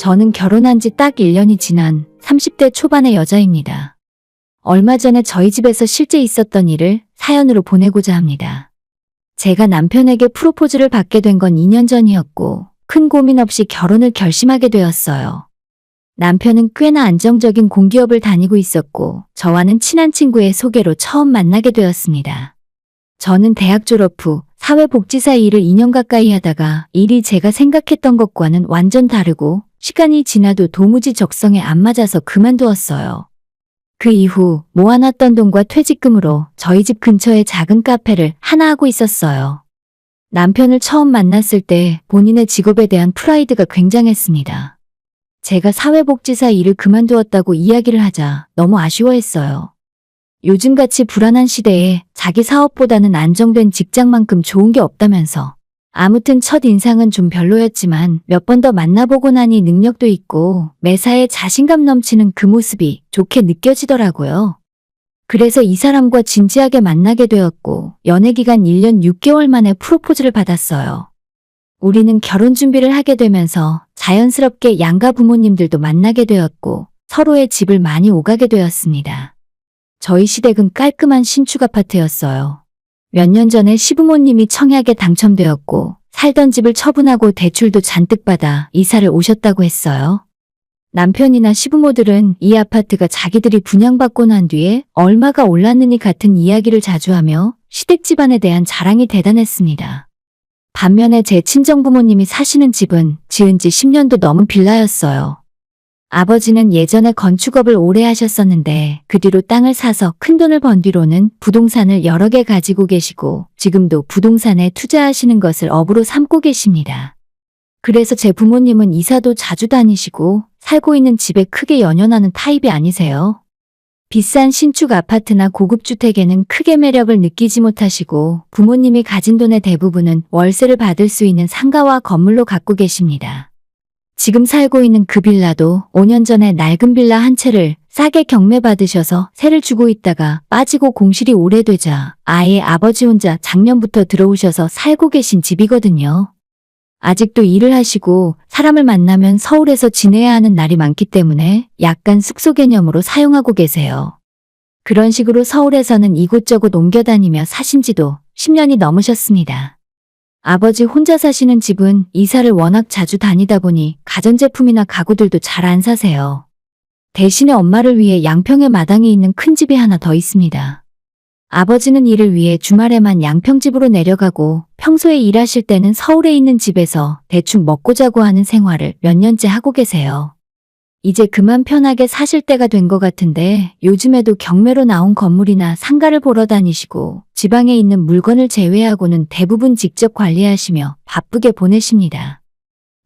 저는 결혼한 지 딱 1년이 지난 30대 초반의 여자입니다. 얼마 전에 저희 집에서 실제 있었던 일을 사연으로 보내고자 합니다. 제가 남편에게 프로포즈를 받게 된 건 2년 전이었고 큰 고민 없이 결혼을 결심하게 되었어요. 남편은 꽤나 안정적인 공기업을 다니고 있었고 저와는 친한 친구의 소개로 처음 만나게 되었습니다. 저는 대학 졸업 후 사회복지사 일을 2년 가까이 하다가 일이 제가 생각했던 것과는 완전 다르고 시간이 지나도 도무지 적성에 안 맞아서 그만두었어요. 그 이후 모아놨던 돈과 퇴직금으로 저희 집 근처에 작은 카페를 하나 하고 있었어요. 남편을 처음 만났을 때 본인의 직업에 대한 프라이드가 굉장했습니다. 제가 사회복지사 일을 그만두었다고 이야기를 하자 너무 아쉬워했어요. 요즘같이 불안한 시대에 자기 사업보다는 안정된 직장만큼 좋은 게 없다면서. 아무튼 첫 인상은 좀 별로였지만 몇 번 더 만나보고 나니 능력도 있고 매사에 자신감 넘치는 그 모습이 좋게 느껴지더라고요. 그래서 이 사람과 진지하게 만나게 되었고 연애기간 1년 6개월 만에 프로포즈를 받았어요. 우리는 결혼 준비를 하게 되면서 자연스럽게 양가 부모님들도 만나게 되었고 서로의 집을 많이 오가게 되었습니다. 저희 시댁은 깔끔한 신축 아파트였어요. 몇 년 전에 시부모님이 청약에 당첨되었고 살던 집을 처분하고 대출도 잔뜩 받아 이사를 오셨다고 했어요. 남편이나 시부모들은 이 아파트가 자기들이 분양받고 난 뒤에 얼마가 올랐느니 같은 이야기를 자주 하며 시댁 집안에 대한 자랑이 대단했습니다. 반면에 제 친정부모님이 사시는 집은 지은 지 10년도 넘은 빌라였어요. 아버지는 예전에 건축업을 오래 하셨었는데 그 뒤로 땅을 사서 큰돈을 번 뒤로는 부동산을 여러 개 가지고 계시고 지금도 부동산에 투자하시는 것을 업으로 삼고 계십니다. 그래서 제 부모님은 이사도 자주 다니시고 살고 있는 집에 크게 연연하는 타입이 아니세요. 비싼 신축 아파트나 고급 주택에는 크게 매력을 느끼지 못하시고 부모님이 가진 돈의 대부분은 월세를 받을 수 있는 상가와 건물로 갖고 계십니다. 지금 살고 있는 그 빌라도 5년 전에 낡은 빌라 한 채를 싸게 경매받으셔서 세를 주고 있다가 빠지고 공실이 오래되자 아예 아버지 혼자 작년부터 들어오셔서 살고 계신 집이거든요. 아직도 일을 하시고 사람을 만나면 서울에서 지내야 하는 날이 많기 때문에 약간 숙소 개념으로 사용하고 계세요. 그런 식으로 서울에서는 이곳저곳 옮겨 다니며 사신 지도 10년이 넘으셨습니다. 아버지 혼자 사시는 집은 이사를 워낙 자주 다니다 보니 가전제품이나 가구들도 잘 안 사세요. 대신에 엄마를 위해 양평에 마당에 있는 큰 집이 하나 더 있습니다. 아버지는 일을 위해 주말에만 양평집으로 내려가고 평소에 일하실 때는 서울에 있는 집에서 대충 먹고 자고 하는 생활을 몇 년째 하고 계세요. 이제 그만 편하게 사실 때가 된 것 같은데 요즘에도 경매로 나온 건물이나 상가를 보러 다니시고 지방에 있는 물건을 제외하고는 대부분 직접 관리하시며 바쁘게 보내십니다.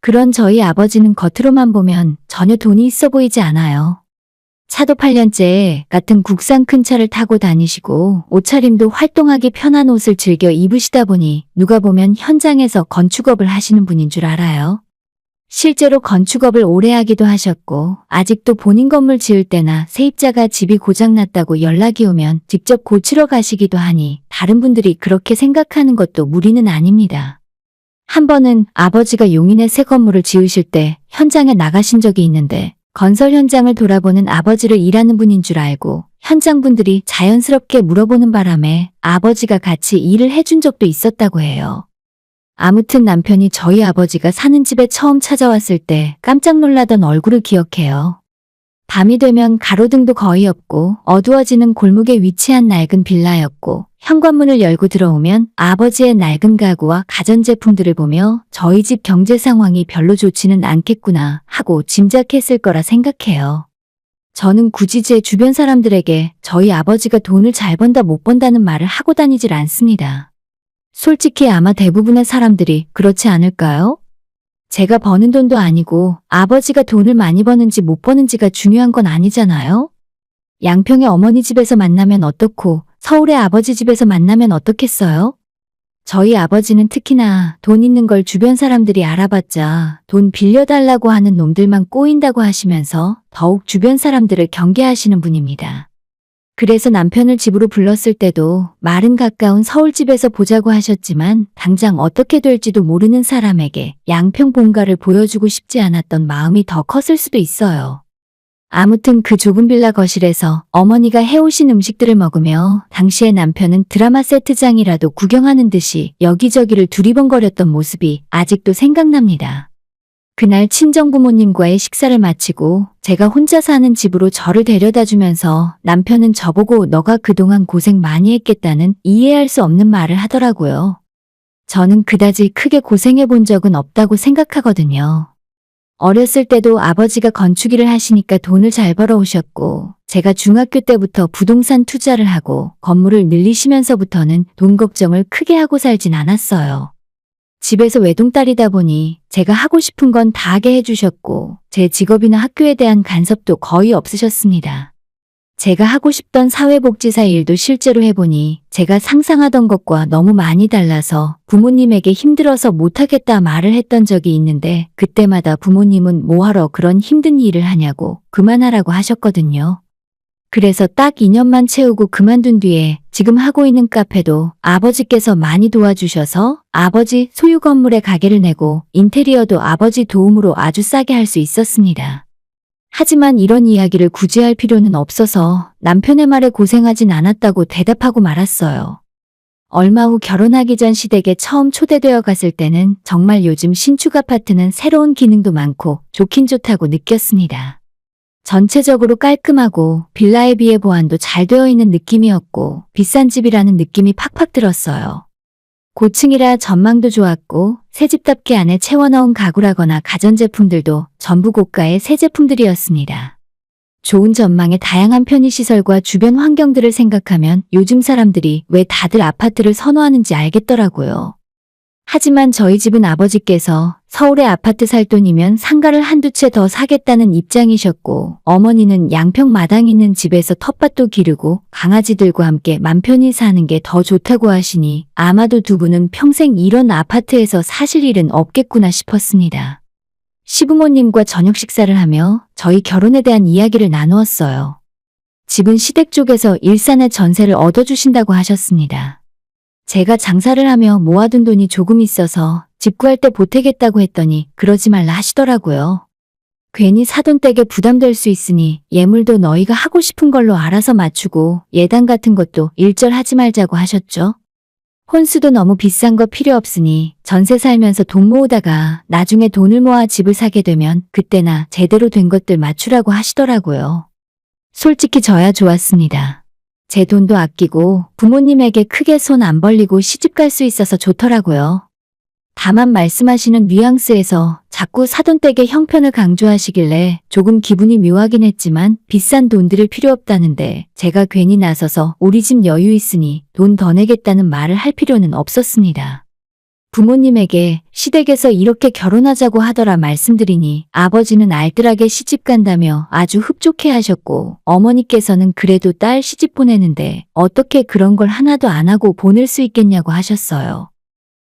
그런 저희 아버지는 겉으로만 보면 전혀 돈이 있어 보이지 않아요. 차도 8년째 같은 국산 큰 차를 타고 다니시고 옷차림도 활동하기 편한 옷을 즐겨 입으시다 보니 누가 보면 현장에서 건축업을 하시는 분인 줄 알아요. 실제로 건축업을 오래 하기도 하셨고 아직도 본인 건물 지을 때나 세입자가 집이 고장났다고 연락이 오면 직접 고치러 가시기도 하니 다른 분들이 그렇게 생각하는 것도 무리는 아닙니다. 한 번은 아버지가 용인에 새 건물을 지으실 때 현장에 나가신 적이 있는데 건설 현장을 돌아보는 아버지를 일하는 분인 줄 알고 현장 분들이 자연스럽게 물어보는 바람에 아버지가 같이 일을 해준 적도 있었다고 해요. 아무튼 남편이 저희 아버지가 사는 집에 처음 찾아왔을 때 깜짝 놀라던 얼굴을 기억해요. 밤이 되면 가로등도 거의 없고 어두워지는 골목에 위치한 낡은 빌라였고 현관문을 열고 들어오면 아버지의 낡은 가구와 가전제품들을 보며 저희 집 경제 상황이 별로 좋지는 않겠구나 하고 짐작했을 거라 생각해요. 저는 굳이 제 주변 사람들에게 저희 아버지가 돈을 잘 번다 못 번다는 말을 하고 다니질 않습니다. 솔직히 아마 대부분의 사람들이 그렇지 않을까요? 제가 버는 돈도 아니고 아버지가 돈을 많이 버는지 못 버는지가 중요한 건 아니잖아요? 양평의 어머니 집에서 만나면 어떻고 서울의 아버지 집에서 만나면 어떻겠어요? 저희 아버지는 특히나 돈 있는 걸 주변 사람들이 알아봤자 돈 빌려달라고 하는 놈들만 꼬인다고 하시면서 더욱 주변 사람들을 경계하시는 분입니다. 그래서 남편을 집으로 불렀을 때도 말은 가까운 서울집에서 보자고 하셨지만 당장 어떻게 될지도 모르는 사람에게 양평 본가를 보여주고 싶지 않았던 마음이 더 컸을 수도 있어요. 아무튼 그 좁은 빌라 거실에서 어머니가 해오신 음식들을 먹으며 당시의 남편은 드라마 세트장이라도 구경하는 듯이 여기저기를 두리번거렸던 모습이 아직도 생각납니다. 그날 친정부모님과의 식사를 마치고 제가 혼자 사는 집으로 저를 데려다 주면서 남편은 저보고 너가 그동안 고생 많이 했겠다는 이해할 수 없는 말을 하더라고요. 저는 그다지 크게 고생해 본 적은 없다고 생각하거든요. 어렸을 때도 아버지가 건축일을 하시니까 돈을 잘 벌어오셨고 제가 중학교 때부터 부동산 투자를 하고 건물을 늘리시면서부터는 돈 걱정을 크게 하고 살진 않았어요. 집에서 외동딸이다 보니 제가 하고 싶은 건 다 하게 해주셨고 제 직업이나 학교에 대한 간섭도 거의 없으셨습니다. 제가 하고 싶던 사회복지사 일도 실제로 해보니 제가 상상하던 것과 너무 많이 달라서 부모님에게 힘들어서 못하겠다 말을 했던 적이 있는데 그때마다 부모님은 뭐하러 그런 힘든 일을 하냐고 그만하라고 하셨거든요. 그래서 딱 2년만 채우고 그만둔 뒤에 지금 하고 있는 카페도 아버지께서 많이 도와주셔서 아버지 소유 건물에 가게를 내고 인테리어도 아버지 도움으로 아주 싸게 할 수 있었습니다. 하지만 이런 이야기를 굳이 할 필요는 없어서 남편의 말에 고생하진 않았다고 대답하고 말았어요. 얼마 후 결혼하기 전 시댁에 처음 초대되어 갔을 때는 정말 요즘 신축 아파트는 새로운 기능도 많고 좋긴 좋다고 느꼈습니다. 전체적으로 깔끔하고 빌라에 비해 보안도 잘 되어 있는 느낌이었고 비싼 집이라는 느낌이 팍팍 들었어요. 고층이라 전망도 좋았고 새집답게 안에 채워넣은 가구라거나 가전제품들도 전부 고가의 새 제품들이었습니다. 좋은 전망의 다양한 편의시설과 주변 환경들을 생각하면 요즘 사람들이 왜 다들 아파트를 선호하는지 알겠더라고요. 하지만 저희 집은 아버지께서 서울에 아파트 살 돈이면 상가를 한두 채 더 사겠다는 입장이셨고 어머니는 양평 마당 있는 집에서 텃밭도 기르고 강아지들과 함께 맘 편히 사는 게 더 좋다고 하시니 아마도 두 분은 평생 이런 아파트에서 사실 일은 없겠구나 싶었습니다. 시부모님과 저녁 식사를 하며 저희 결혼에 대한 이야기를 나누었어요. 집은 시댁 쪽에서 일산에 전세를 얻어주신다고 하셨습니다. 제가 장사를 하며 모아둔 돈이 조금 있어서 집 구할 때 보태겠다고 했더니 그러지 말라 하시더라고요. 괜히 사돈댁에 부담될 수 있으니 예물도 너희가 하고 싶은 걸로 알아서 맞추고 예단 같은 것도 일절하지 말자고 하셨죠. 혼수도 너무 비싼 거 필요 없으니 전세 살면서 돈 모으다가 나중에 돈을 모아 집을 사게 되면 그때나 제대로 된 것들 맞추라고 하시더라고요. 솔직히 저야 좋았습니다. 제 돈도 아끼고 부모님에게 크게 손 안 벌리고 시집갈 수 있어서 좋더라고요. 다만 말씀하시는 뉘앙스에서 자꾸 사돈댁의 형편을 강조하시길래 조금 기분이 묘하긴 했지만 비싼 돈 들일 필요 없다는데 제가 괜히 나서서 우리 집 여유 있으니 돈 더 내겠다는 말을 할 필요는 없었습니다. 부모님에게 시댁에서 이렇게 결혼하자고 하더라 말씀드리니 아버지는 알뜰하게 시집 간다며 아주 흡족해 하셨고 어머니께서는 그래도 딸 시집 보내는데 어떻게 그런 걸 하나도 안 하고 보낼 수 있겠냐고 하셨어요.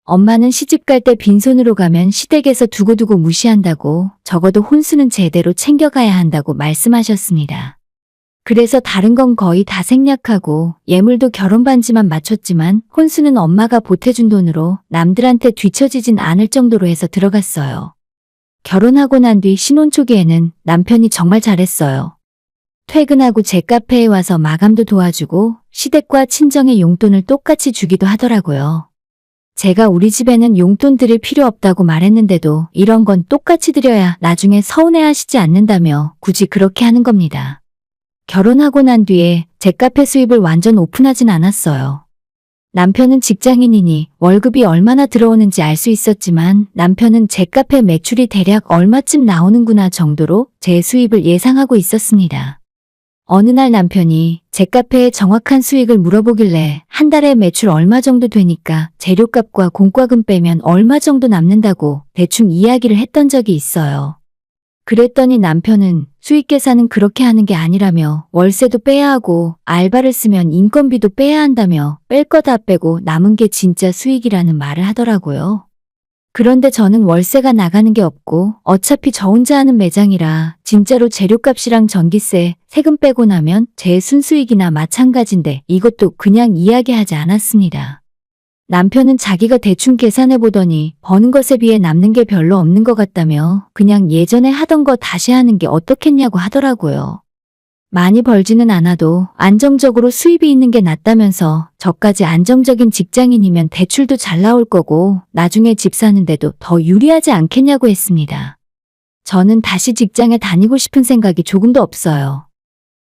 엄마는 시집 갈 때 빈손으로 가면 시댁에서 두고두고 무시한다고 적어도 혼수는 제대로 챙겨가야 한다고 말씀하셨습니다. 그래서 다른 건 거의 다 생략하고 예물도 결혼 반지만 맞췄지만 혼수는 엄마가 보태준 돈으로 남들한테 뒤처지진 않을 정도로 해서 들어갔어요. 결혼하고 난 뒤 신혼 초기에는 남편이 정말 잘했어요. 퇴근하고 제 카페에 와서 마감도 도와주고 시댁과 친정의 용돈을 똑같이 주기도 하더라고요. 제가 우리 집에는 용돈 드릴 필요 없다고 말했는데도 이런 건 똑같이 드려야 나중에 서운해하시지 않는다며 굳이 그렇게 하는 겁니다. 결혼하고 난 뒤에 제 카페 수입을 완전 오픈하진 않았어요. 남편은 직장인이니 월급이 얼마나 들어오는지 알 수 있었지만 남편은 제 카페 매출이 대략 얼마쯤 나오는구나 정도로 제 수입을 예상하고 있었습니다. 어느 날 남편이 제 카페의 정확한 수익을 물어보길래 한 달에 매출 얼마 정도 되니까 재료값과 공과금 빼면 얼마 정도 남는다고 대충 이야기를 했던 적이 있어요. 그랬더니 남편은 수익 계산은 그렇게 하는 게 아니라며 월세도 빼야 하고 알바를 쓰면 인건비도 빼야 한다며 뺄 거 다 빼고 남은 게 진짜 수익이라는 말을 하더라고요. 그런데 저는 월세가 나가는 게 없고 어차피 저 혼자 하는 매장이라 진짜로 재료값이랑 전기세, 세금 빼고 나면 제 순수익이나 마찬가지인데 이것도 그냥 이야기하지 않았습니다. 남편은 자기가 대충 계산해 보더니 버는 것에 비해 남는 게 별로 없는 것 같다며 그냥 예전에 하던 거 다시 하는 게 어떻겠냐고 하더라고요. 많이 벌지는 않아도 안정적으로 수입이 있는 게 낫다면서 저까지 안정적인 직장인이면 대출도 잘 나올 거고 나중에 집 사는데도 더 유리하지 않겠냐고 했습니다. 저는 다시 직장에 다니고 싶은 생각이 조금도 없어요.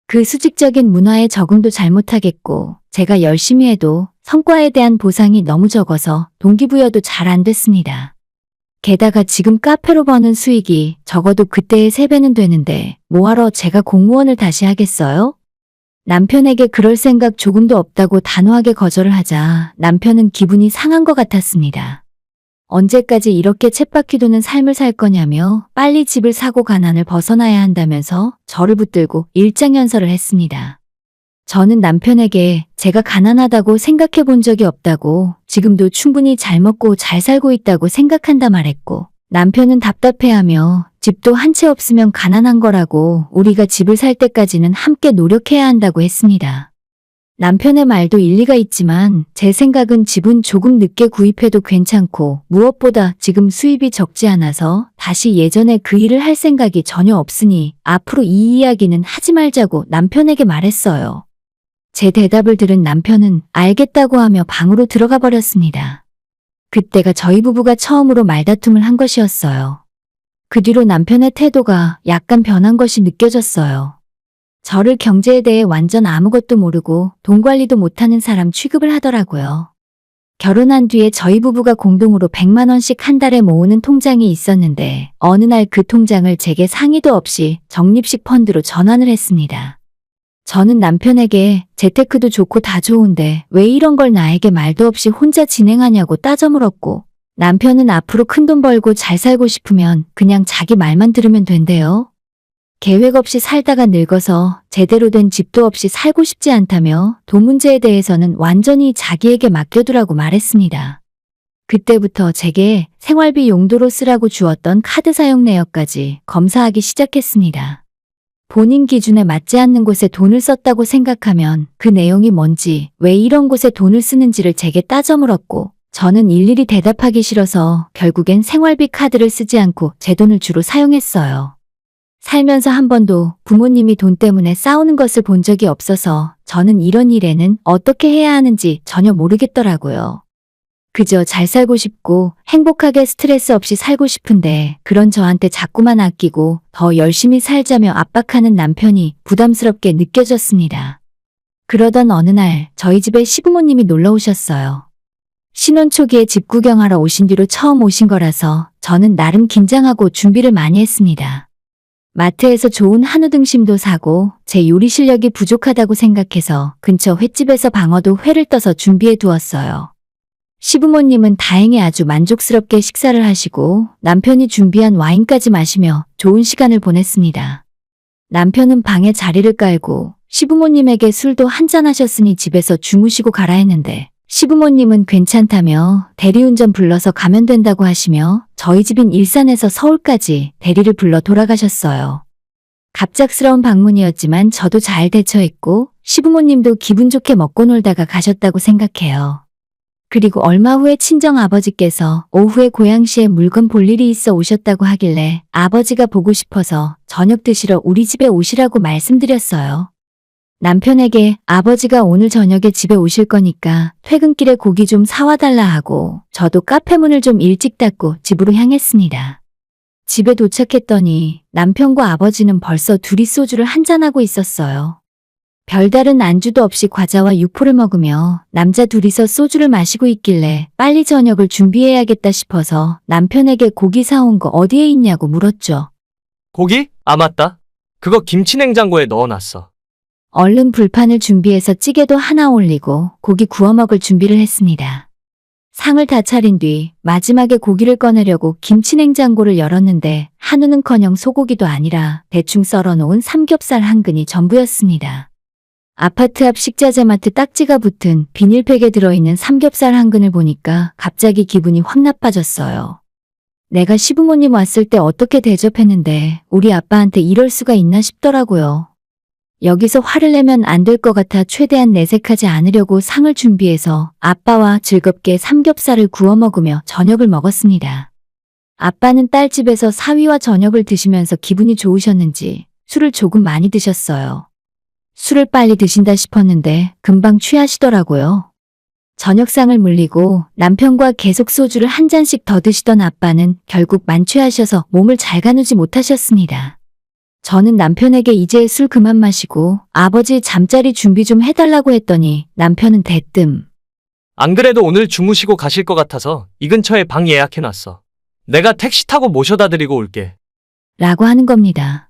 그 수직적인 문화에 적응도 잘 못하겠고 제가 열심히 해도 성과에 대한 보상이 너무 적어서 동기부여도 잘 안 됐습니다. 게다가 지금 카페로 버는 수익이 적어도 그때의 3배는 되는데 뭐하러 제가 공무원을 다시 하겠어요? 남편에게 그럴 생각 조금도 없다고 단호하게 거절을 하자 남편은 기분이 상한 것 같았습니다. 언제까지 이렇게 쳇바퀴 도는 삶을 살 거냐며 빨리 집을 사고 가난을 벗어나야 한다면서 저를 붙들고 일장연설을 했습니다. 저는 남편에게 제가 가난하다고 생각해 본 적이 없다고 지금도 충분히 잘 먹고 잘 살고 있다고 생각한다 말했고 남편은 답답해하며 집도 한 채 없으면 가난한 거라고 우리가 집을 살 때까지는 함께 노력해야 한다고 했습니다. 남편의 말도 일리가 있지만 제 생각은 집은 조금 늦게 구입해도 괜찮고 무엇보다 지금 수입이 적지 않아서 다시 예전에 그 일을 할 생각이 전혀 없으니 앞으로 이 이야기는 하지 말자고 남편에게 말했어요. 제 대답을 들은 남편은 알겠다고 하며 방으로 들어가 버렸습니다. 그때가 저희 부부가 처음으로 말다툼을 한 것이었어요. 그 뒤로 남편의 태도가 약간 변한 것이 느껴졌어요. 저를 경제에 대해 완전 아무것도 모르고 돈 관리도 못하는 사람 취급을 하더라고요. 결혼한 뒤에 저희 부부가 공동으로 100만 원씩 한 달에 모으는 통장이 있었는데 어느 날 그 통장을 제게 상의도 없이 적립식 펀드로 전환을 했습니다. 저는 남편에게 재테크도 좋고 다 좋은데 왜 이런 걸 나에게 말도 없이 혼자 진행하냐고 따져 물었고 남편은 앞으로 큰돈 벌고 잘 살고 싶으면 그냥 자기 말만 들으면 된대요. 계획 없이 살다가 늙어서 제대로 된 집도 없이 살고 싶지 않다며 돈 문제에 대해서는 완전히 자기에게 맡겨두라고 말했습니다. 그때부터 제게 생활비 용도로 쓰라고 주었던 카드 사용 내역까지 검사하기 시작했습니다. 본인 기준에 맞지 않는 곳에 돈을 썼다고 생각하면 그 내용이 뭔지, 왜 이런 곳에 돈을 쓰는지를 제게 따져 물었고 저는 일일이 대답하기 싫어서 결국엔 생활비 카드를 쓰지 않고 제 돈을 주로 사용했어요. 살면서 한 번도 부모님이 돈 때문에 싸우는 것을 본 적이 없어서 저는 이런 일에는 어떻게 해야 하는지 전혀 모르겠더라고요. 그저 잘 살고 싶고 행복하게 스트레스 없이 살고 싶은데 그런 저한테 자꾸만 아끼고 더 열심히 살자며 압박하는 남편이 부담스럽게 느껴졌습니다. 그러던 어느 날 저희 집에 시부모님이 놀러 오셨어요. 신혼 초기에 집 구경하러 오신 뒤로 처음 오신 거라서 저는 나름 긴장하고 준비를 많이 했습니다. 마트에서 좋은 한우 등심도 사고 제 요리 실력이 부족하다고 생각해서 근처 횟집에서 방어도 회를 떠서 준비해 두었어요. 시부모님은 다행히 아주 만족스럽게 식사를 하시고 남편이 준비한 와인까지 마시며 좋은 시간을 보냈습니다. 남편은 방에 자리를 깔고 시부모님에게 술도 한잔 하셨으니 집에서 주무시고 가라 했는데 시부모님은 괜찮다며 대리운전 불러서 가면 된다고 하시며 저희 집인 일산에서 서울까지 대리를 불러 돌아가셨어요. 갑작스러운 방문이었지만 저도 잘 대처했고 시부모님도 기분 좋게 먹고 놀다가 가셨다고 생각해요. 그리고 얼마 후에 친정아버지께서 오후에 고양시에 물건 볼 일이 있어 오셨다고 하길래 아버지가 보고 싶어서 저녁 드시러 우리 집에 오시라고 말씀드렸어요. 남편에게 아버지가 오늘 저녁에 집에 오실 거니까 퇴근길에 고기 좀 사와 달라 하고 저도 카페 문을 좀 일찍 닫고 집으로 향했습니다. 집에 도착했더니 남편과 아버지는 벌써 둘이 소주를 한잔하고 있었어요. 별다른 안주도 없이 과자와 육포를 먹으며 남자 둘이서 소주를 마시고 있길래 빨리 저녁을 준비해야겠다 싶어서 남편에게 고기 사온 거 어디에 있냐고 물었죠. 고기? 아, 맞다. 그거 김치 냉장고에 넣어놨어. 얼른 불판을 준비해서 찌개도 하나 올리고 고기 구워 먹을 준비를 했습니다. 상을 다 차린 뒤 마지막에 고기를 꺼내려고 김치 냉장고를 열었는데 한우는커녕 소고기도 아니라 대충 썰어놓은 삼겹살 한 근이 전부였습니다. 아파트 앞 식자재마트 딱지가 붙은 비닐팩에 들어있는 삼겹살 한 근을 보니까 갑자기 기분이 확 나빠졌어요. 내가 시부모님 왔을 때 어떻게 대접했는데 우리 아빠한테 이럴 수가 있나 싶더라고요. 여기서 화를 내면 안 될 것 같아 최대한 내색하지 않으려고 상을 준비해서 아빠와 즐겁게 삼겹살을 구워 먹으며 저녁을 먹었습니다. 아빠는 딸 집에서 사위와 저녁을 드시면서 기분이 좋으셨는지 술을 조금 많이 드셨어요. 술을 빨리 드신다 싶었는데 금방 취하시더라고요. 저녁상을 물리고 남편과 계속 소주를 한 잔씩 더 드시던 아빠는 결국 만취하셔서 몸을 잘 가누지 못하셨습니다. 저는 남편에게 이제 술 그만 마시고 아버지 잠자리 준비 좀 해달라고 했더니 남편은 대뜸 안 그래도 오늘 주무시고 가실 것 같아서 이 근처에 방 예약해놨어. 내가 택시 타고 모셔다 드리고 올게. 라고 하는 겁니다.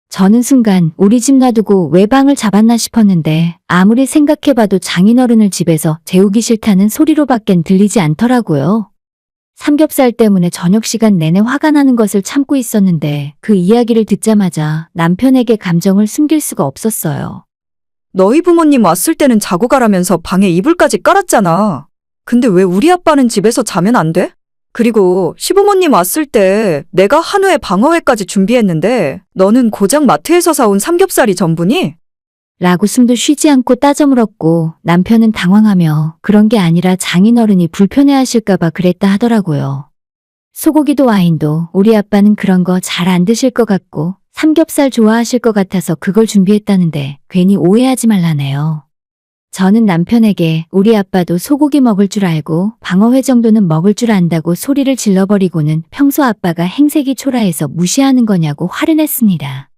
저는 순간 우리 집 놔두고 왜 방을 잡았나 싶었는데 아무리 생각해봐도 장인어른을 집에서 재우기 싫다는 소리로밖엔 들리지 않더라고요. 삼겹살 때문에 저녁 시간 내내 화가 나는 것을 참고 있었는데 그 이야기를 듣자마자 남편에게 감정을 숨길 수가 없었어요. 너희 부모님 왔을 때는 자고 가라면서 방에 이불까지 깔았잖아. 근데 왜 우리 아빠는 집에서 자면 안 돼? 그리고 시부모님 왔을 때 내가 한우에 방어회까지 준비했는데 너는 고작 마트에서 사온 삼겹살이 전부니? 라고 숨도 쉬지 않고 따져 물었고 남편은 당황하며 그런 게 아니라 장인어른이 불편해하실까봐 그랬다 하더라고요. 소고기도 와인도 우리 아빠는 그런 거 잘 안 드실 것 같고 삼겹살 좋아하실 것 같아서 그걸 준비했다는데 괜히 오해하지 말라네요. 저는 남편에게 우리 아빠도 소고기 먹을 줄 알고 방어회 정도는 먹을 줄 안다고 소리를 질러버리고는 평소 아빠가 행색이 초라해서 무시하는 거냐고 화를 냈습니다.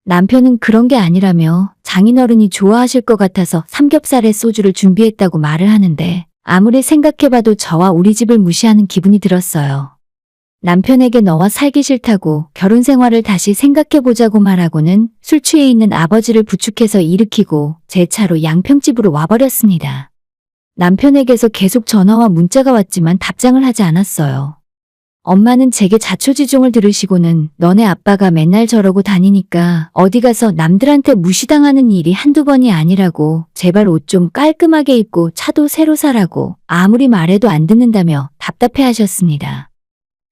남편은 그런 게 아니라며 장인어른이 좋아하실 것 같아서 삼겹살에 소주를 준비했다고 말을 하는데 아무리 생각해봐도 저와 우리 집을 무시하는 기분이 들었어요. 남편에게 너와 살기 싫다고 결혼 생활을 다시 생각해보자고 말하고는 술 취해 있는 아버지를 부축해서 일으키고 제 차로 양평집으로 와버렸습니다. 남편에게서 계속 전화와 문자가 왔지만 답장을 하지 않았어요. 엄마는 제게 자초지종을 들으시고는 너네 아빠가 맨날 저러고 다니니까 어디 가서 남들한테 무시당하는 일이 한두 번이 아니라고 제발 옷 좀 깔끔하게 입고 차도 새로 사라고 아무리 말해도 안 듣는다며 답답해 하셨습니다.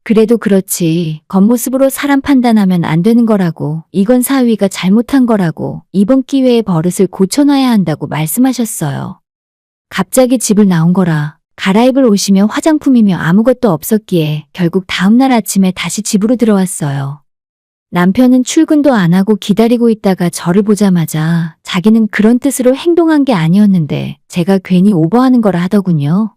그래도 그렇지 겉모습으로 사람 판단하면 안 되는 거라고 이건 사위가 잘못한 거라고 이번 기회에 버릇을 고쳐놔야 한다고 말씀하셨어요. 갑자기 집을 나온 거라 갈아입을 옷이며 화장품이며 아무것도 없었기에 결국 다음날 아침에 다시 집으로 들어왔어요. 남편은 출근도 안 하고 기다리고 있다가 저를 보자마자 자기는 그런 뜻으로 행동한 게 아니었는데 제가 괜히 오버하는 거라 하더군요.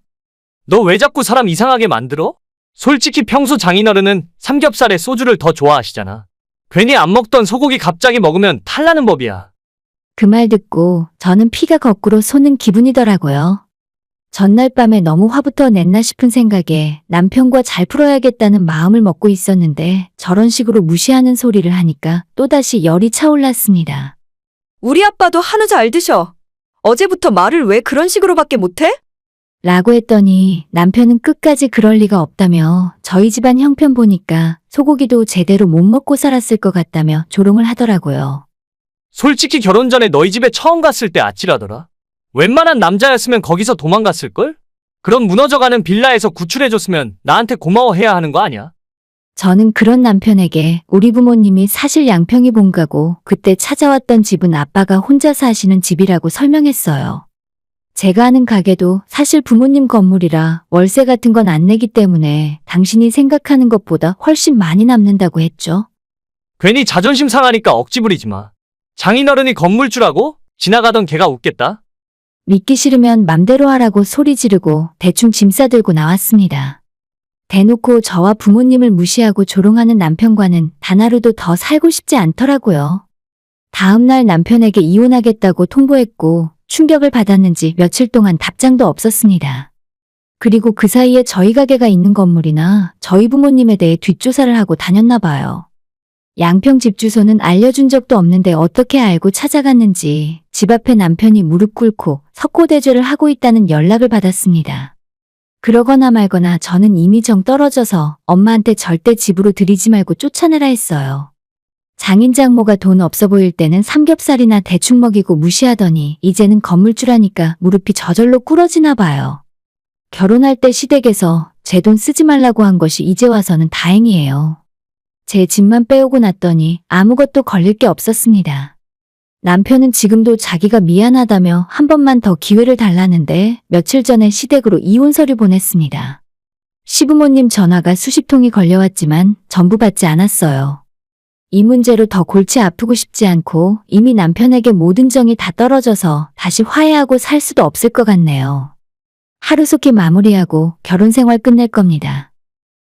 너 왜 자꾸 사람 이상하게 만들어? 솔직히 평소 장인어른은 삼겹살에 소주를 더 좋아하시잖아. 괜히 안 먹던 소고기 갑자기 먹으면 탈나는 법이야. 그 말 듣고 저는 피가 거꾸로 솟는 기분이더라고요. 전날 밤에 너무 화부터 냈나 싶은 생각에 남편과 잘 풀어야겠다는 마음을 먹고 있었는데 저런 식으로 무시하는 소리를 하니까 또다시 열이 차올랐습니다. 우리 아빠도 한우 잘 드셔. 어제부터 말을 왜 그런 식으로밖에 못해? 라고 했더니 남편은 끝까지 그럴 리가 없다며 저희 집안 형편 보니까 소고기도 제대로 못 먹고 살았을 것 같다며 조롱을 하더라고요. 솔직히 결혼 전에 너희 집에 처음 갔을 때 아찔하더라. 웬만한 남자였으면 거기서 도망갔을걸? 그런 무너져가는 빌라에서 구출해줬으면 나한테 고마워해야 하는 거 아니야? 저는 그런 남편에게 우리 부모님이 사실 양평이 본가고 그때 찾아왔던 집은 아빠가 혼자 사시는 집이라고 설명했어요. 제가 아는 가게도 사실 부모님 건물이라 월세 같은 건 안 내기 때문에 당신이 생각하는 것보다 훨씬 많이 남는다고 했죠. 괜히 자존심 상하니까 억지 부리지 마. 장인어른이 건물주라고? 지나가던 걔가 웃겠다. 믿기 싫으면 맘대로 하라고 소리 지르고 대충 짐 싸들고 나왔습니다. 대놓고 저와 부모님을 무시하고 조롱하는 남편과는 단 하루도 더 살고 싶지 않더라고요. 다음날 남편에게 이혼하겠다고 통보했고 충격을 받았는지 며칠 동안 답장도 없었습니다. 그리고 그 사이에 저희 가게가 있는 건물이나 저희 부모님에 대해 뒷조사를 하고 다녔나 봐요. 양평 집 주소는 알려준 적도 없는데 어떻게 알고 찾아갔는지 집 앞에 남편이 무릎 꿇고 석고대죄를 하고 있다는 연락을 받았습니다. 그러거나 말거나 저는 이미 정 떨어져서 엄마한테 절대 집으로 들이지 말고 쫓아내라 했어요. 장인장모가 돈 없어 보일 때는 삼겹살이나 대충 먹이고 무시하더니 이제는 건물주라니까 무릎이 저절로 꿇어지나 봐요. 결혼할 때 시댁에서 제 돈 쓰지 말라고 한 것이 이제 와서는 다행이에요. 제 집만 빼오고 났더니 아무것도 걸릴 게 없었습니다. 남편은 지금도 자기가 미안하다며 한 번만 더 기회를 달라는데 며칠 전에 시댁으로 이혼 서류 보냈습니다. 시부모님 전화가 수십 통이 걸려왔지만 전부 받지 않았어요. 이 문제로 더 골치 아프고 싶지 않고 이미 남편에게 모든 정이 다 떨어져서 다시 화해하고 살 수도 없을 것 같네요. 하루속히 마무리하고 결혼 생활 끝낼 겁니다.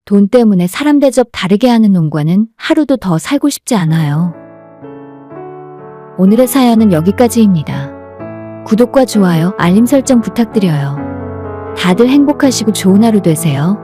돈 때문에 사람 대접 다르게 하는 놈과는 하루도 더 살고 싶지 않아요. 오늘의 사연은 여기까지입니다. 구독과 좋아요, 알림 설정 부탁드려요. 다들 행복하시고 좋은 하루 되세요.